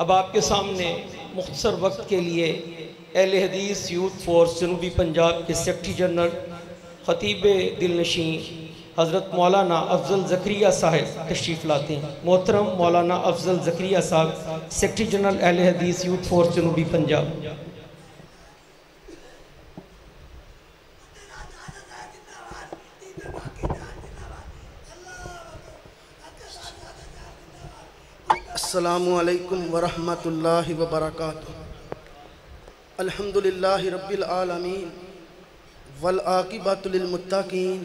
اب آپ کے سامنے مختصر وقت کے لیے اہل حدیث یوتھ فورس جنوبی پنجاب کے سیکرٹری جنرل خطیب دل نشین حضرت مولانا افضل زکریا صاحب تشریف لاتے ہیں۔ محترم مولانا افضل زکریا صاحب سیکرٹری جنرل اہل حدیث یوتھ فورس جنوبی پنجاب۔ السلام علیکم ورحمۃ اللہ وبرکاتہ۔ الحمدللہ رب العالمین والعاقبۃ للمتقین،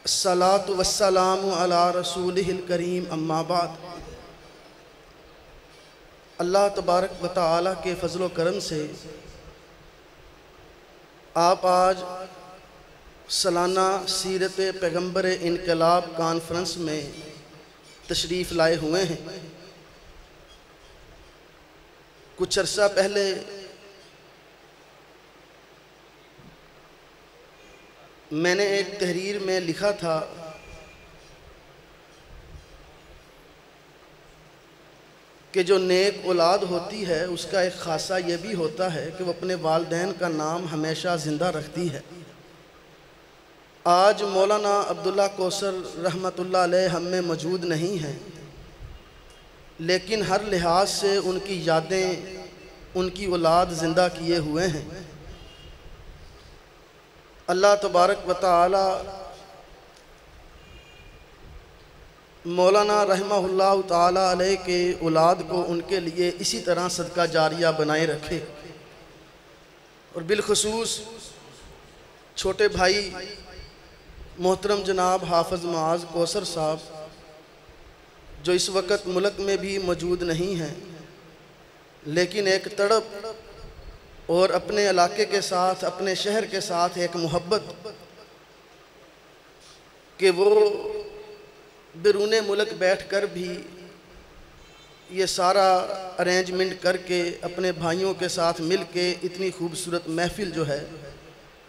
الصلاۃ والسلام علی رسولہ الکریم، اما بعد۔ اللہ تبارک و تعالی کے فضل و کرم سے آپ آج سالانہ سیرت پیغمبر انقلاب کانفرنس میں تشریف لائے ہوئے ہیں۔ کچھ عرصہ پہلے میں نے ایک تحریر میں لکھا تھا کہ جو نیک اولاد ہوتی ہے اس کا ایک خاصہ یہ بھی ہوتا ہے کہ وہ اپنے والدین کا نام ہمیشہ زندہ رکھتی ہے۔ آج مولانا عبداللہ کوثر رحمۃ اللہ علیہ ہم میں موجود نہیں ہیں، لیکن ہر لحاظ سے ان کی یادیں، ان کی اولاد زندہ کیے ہوئے ہیں۔ اللہ تبارک و تعالی مولانا رحمہ اللہ تعالی علیہ کے اولاد کو ان کے لیے اسی طرح صدقہ جاریہ بنائے رکھے، اور بالخصوص چھوٹے بھائی محترم جناب حافظ معاذ کوثر صاحب جو اس وقت ملک میں بھی موجود نہیں ہیں، لیکن ایک تڑپ اور اپنے علاقے کے ساتھ، اپنے شہر کے ساتھ ایک محبت کہ وہ بیرون ملک بیٹھ کر بھی یہ سارا ارینجمنٹ کر کے اپنے بھائیوں کے ساتھ مل کے اتنی خوبصورت محفل جو ہے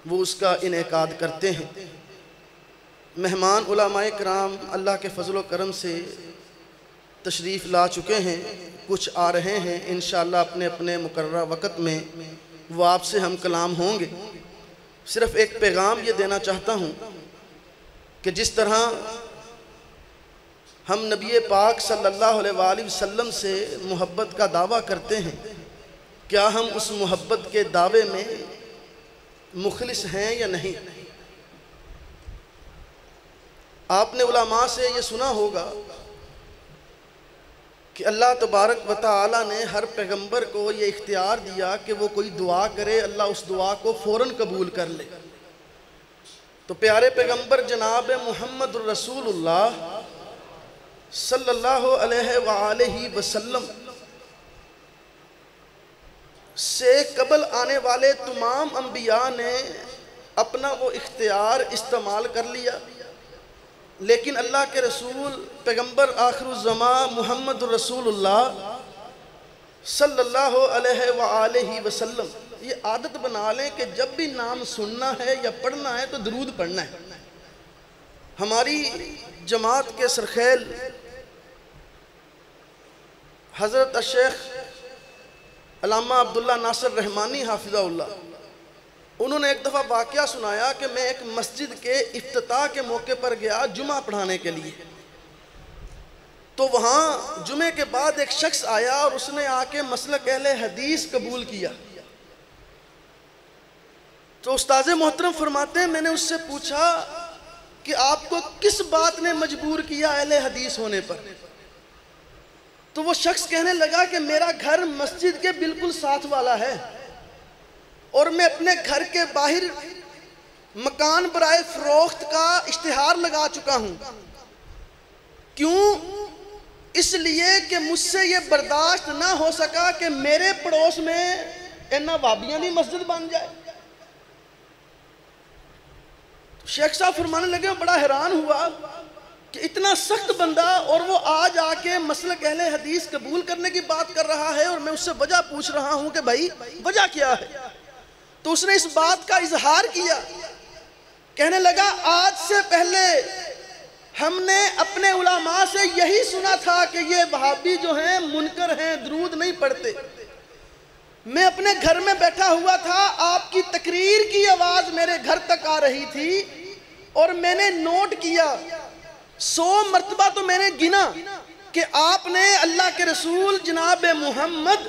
وہ اس کا انعقاد کرتے ہیں۔ مہمان علماء کرام اللہ کے فضل و کرم سے تشریف لا چکے ہیں، کچھ آ رہے ہیں، انشاءاللہ اپنے اپنے مقررہ وقت میں وہ آپ سے ہم کلام ہوں گے۔ صرف ایک پیغام یہ دینا چاہتا ہوں کہ جس طرح ہم نبی پاک صلی اللہ علیہ وآلہ وسلم سے محبت کا دعویٰ کرتے ہیں، کیا ہم اس محبت کے دعوے میں مخلص ہیں یا نہیں؟ آپ نے علماء سے یہ سنا ہوگا کہ اللہ تبارک و تعالی نے ہر پیغمبر کو یہ اختیار دیا کہ وہ کوئی دعا کرے، اللہ اس دعا کو فوراً قبول کر لے۔ تو پیارے پیغمبر جناب محمد الرسول اللہ صلی اللہ علیہ وآلہ وسلم سے قبل آنے والے تمام انبیاء نے اپنا وہ اختیار استعمال کر لیا، لیکن اللہ کے رسول پیغمبر آخر الزمان محمد الرسول اللہ صلی اللہ علیہ وآلہ وسلم یہ عادت بنا لیں کہ جب بھی نام سننا ہے یا پڑھنا ہے تو درود پڑھنا ہے۔ ہماری جماعت کے سرخیل حضرت الشیخ علامہ عبداللہ ناصر رحمانی حافظہ اللہ، انہوں نے ایک دفعہ واقعہ سنایا کہ میں ایک مسجد کے افتتاح کے موقع پر گیا جمعہ پڑھانے کے لیے، تو وہاں جمعے کے بعد ایک شخص آیا اور اس نے آ کے مسلک اہل حدیث قبول کیا۔ تو استاذ محترم فرماتے ہیں میں نے اس سے پوچھا کہ آپ کو کس بات نے مجبور کیا اہل حدیث ہونے پر؟ تو وہ شخص کہنے لگا کہ میرا گھر مسجد کے بالکل ساتھ والا ہے، اور میں اپنے گھر کے باہر مکان برائے فروخت کا اشتہار لگا چکا ہوں۔ کیوں؟ اس لیے کہ مجھ سے یہ برداشت نہ ہو سکا کہ میرے پڑوس میں اینا وابیاں دی مسجد بن جائے۔ شیخ صاحب فرمانے لگے، بڑا حیران ہوا کہ اتنا سخت بندہ اور وہ آج آ کے مسلک اہل حدیث قبول کرنے کی بات کر رہا ہے، اور میں اس سے وجہ پوچھ رہا ہوں کہ بھائی وجہ کیا ہے؟ تو اس نے اس بات کا اظہار کیا، کہنے لگا آج سے پہلے ہم نے اپنے علماء سے یہی سنا تھا کہ یہ وہابی جو ہیں منکر ہیں، درود نہیں پڑھتے۔ میں اپنے گھر میں بیٹھا ہوا تھا، آپ کی تقریر کی آواز میرے گھر تک آ رہی تھی اور میں نے نوٹ کیا 100 مرتبہ تو میں نے گنا کہ آپ نے اللہ کے رسول جناب محمد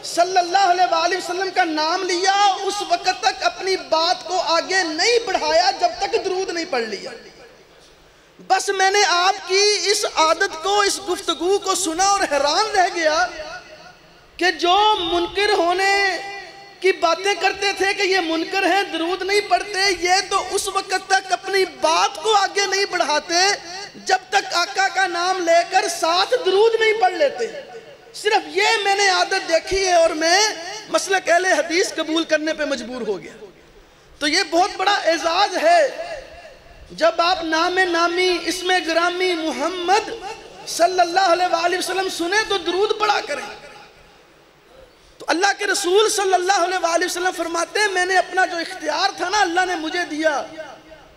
صلی اللہ علیہ وآلہ وسلم کا نام لیا، اس وقت تک اپنی بات کو آگے نہیں بڑھایا جب تک درود نہیں پڑھ لیا۔ بس میں نے آپ کی اس عادت کو، اس گفتگو کو سنا اور حیران رہ گیا کہ جو منکر ہونے کی باتیں کرتے تھے کہ یہ منکر ہیں، درود نہیں پڑھتے، یہ تو اس وقت تک اپنی بات کو آگے نہیں بڑھاتے جب تک آقا کا نام لے کر ساتھ درود نہیں پڑھ لیتے۔ صرف یہ میں نے عادت دیکھی ہے اور میں مسلک اہل حدیث قبول کرنے پہ مجبور ہو گیا۔ تو یہ بہت بڑا اعزاز ہے جب آپ نام نامی اسم گرامی محمد صلی اللہ علیہ وآلہ وسلم سنیں تو درود پڑھا کریں۔ تو اللہ کے رسول صلی اللہ علیہ وآلہ وسلم فرماتے ہیں میں نے اپنا جو اختیار تھا نا اللہ نے مجھے دیا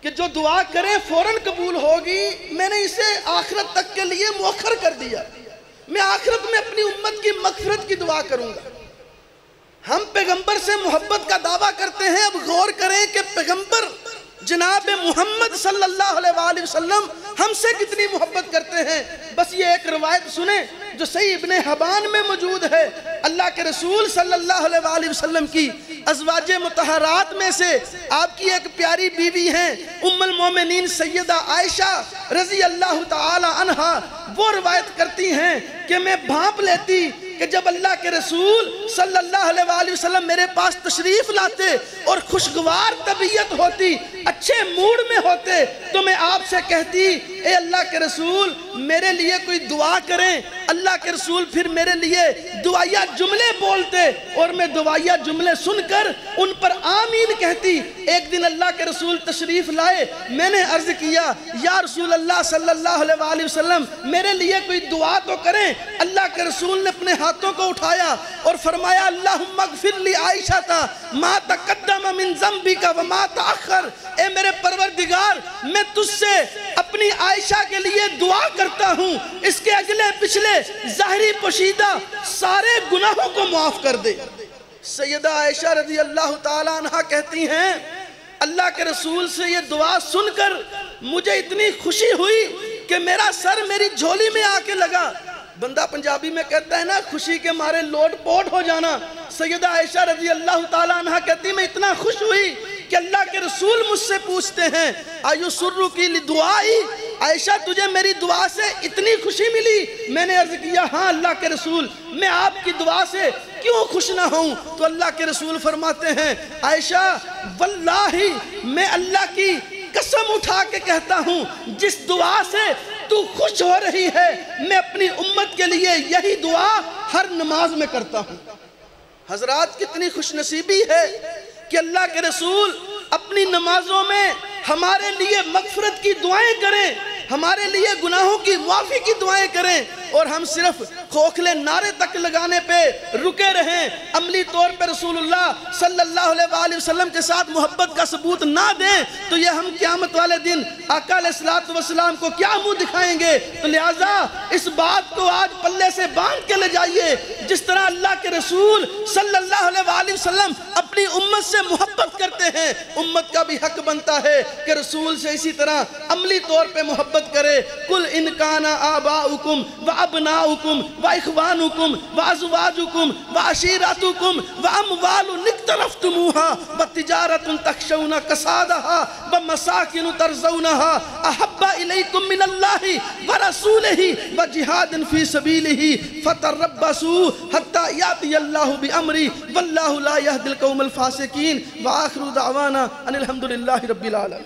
کہ جو دعا کریں فوراً قبول ہوگی، میں نے اسے آخرت تک کے لیے مؤخر کر دیا۔ میں آخرت میں اپنی امت کی مغفرت کی دعا کروں گا۔ ہم پیغمبر سے محبت کا دعویٰ کرتے ہیں، اب غور کریں کہ پیغمبر جناب محمد صلی اللہ علیہ وآلہ وسلم ہم سے کتنی محبت کرتے ہیں۔ بس یہ ایک روایت سنیں جو صحیح ابن حبان میں موجود ہے، اللہ کے رسول صلی اللہ علیہ وآلہ وسلم کی ازواج مطہرات میں سے آپ کی ایک پیاری بیوی ہیں ام المومنین سیدہ عائشہ رضی اللہ تعالی عنہا، وہ روایت کرتی ہیں کہ میں بھانپ لیتی کہ جب اللہ کے رسول صلی اللہ علیہ وآلہ وسلم میرے پاس تشریف لاتے اور خوشگوار طبیعت ہوتی، اچھے موڈ میں ہوتے، تو میں آپ سے کہتی اے اللہ کے رسول میرے لیے کوئی دعا کریں۔ اللہ کے رسول پھر میرے لیے دعائیہ جملے بولتے اور میں دعائیہ جملے سن کر ان پر آمین کہتی۔ ایک دن اللہ کے رسول تشریف لائے، میں نے عرض کیا یا رسول اللہ صلی اللہ علیہ وآلہ وسلم میرے لیے کوئی دعا تو کریں۔ اللہ کے رسول نے اپنے ہاتھوں کو اٹھایا اور فرمایا اللہم اغفر لی عائشہ ما تقدم من ذنبک وما تأخر، اے میرے پروردگار میں تجھ سے اپنی عائشہ کے لیے دعا کرتا ہوں، اس کے اگلے پچھلے ظاہری پوشیدہ سارے گناہوں کو معاف کر دے۔ سیدہ عائشہ رضی اللہ تعالیٰ عنہ کہتی ہیں اللہ کے رسول سے یہ دعا سن کر مجھے اتنی خوشی ہوئی کہ میرا سر میری جھولی میں آ کے لگا۔ بندہ پنجابی میں کہتا ہے نا خوشی کے مارے لوٹ پوٹ ہو جانا۔ سیدہ عائشہ رضی اللہ تعالیٰ عنہ کہتی میں اتنا خوش ہوئی کہ اللہ کے رسول مجھ سے پوچھتے ہیں آیو سرو کی دعائی، عائشہ تجھے میری دعا سے اتنی خوشی ملی؟ میں نے عرض کیا ہاں اللہ کے رسول میں آپ کی دعا سے کیوں خوش نہ ہوں؟ تو اللہ کے رسول فرماتے ہیں عائشہ واللہ میں اللہ کی قسم اٹھا کے کہتا ہوں جس دعا سے تو خوش ہو رہی ہے میں اپنی امت کے لیے یہی دعا ہر نماز میں کرتا ہوں۔ حضرات کتنی خوش نصیبی ہے کہ اللہ کے رسول اپنی نمازوں میں ہمارے لیے مغفرت کی دعائیں کریں، ہمارے لیے گناہوں کی معافی کی دعائیں کریں، اور ہم صرف کھوکھلے نعرے تک لگانے پہ رکے رہیں، عملی طور پہ رسول اللہ صلی اللہ علیہ وآلہ وسلم کے ساتھ محبت کا ثبوت نہ دیں تو یہ ہم قیامت والے دن آقا علیہ السلام کو کیا منہ دکھائیں گے؟ تو لہٰذا اس بات کو آج پلے سے باندھ کے لے جائیے، جس طرح اللہ کے رسول صلی اللہ علیہ وآلہ وسلم اپنی امت سے محبت کرتے ہیں، امت کا بھی حق بنتا ہے کہ رسول سے اسی طرح عملی طور پہ محبت کرے۔ قُلْ إِنْ كَانَ آبَاؤُكُمْ وَأَبْنَاؤُكُمْ وَإِخْوَانُكُمْ وَأَزْوَاجُكُمْ وَعَشِيرَتُكُمْ وَأَمْوَالٌ اقْتَرَفْتُمُوهَا وَتِجَارَةٌ تَخْشَوْنَ كَسَادَهَا وَمَسَاكِنُ تَرْضَوْنَهَا أَحَبَّ إِلَيْكُمْ مِنَ اللَّهِ وَرَسُولِهِ وَجِهَادٍ فِي سَبِيلِهِ فَتَرَبَّصُوا حَتَّى يَأْتِيَ اللَّهُ بِأَمْرِهِ وَاللَّهُ لَا يَهْدِي الْقَوْمَ الْفَاسِقِينَ وَآخِرُ دَعْوَانَا أَنِ الْحَمْدُ لِلَّهِ رَبِّ الْعَالَمِينَ۔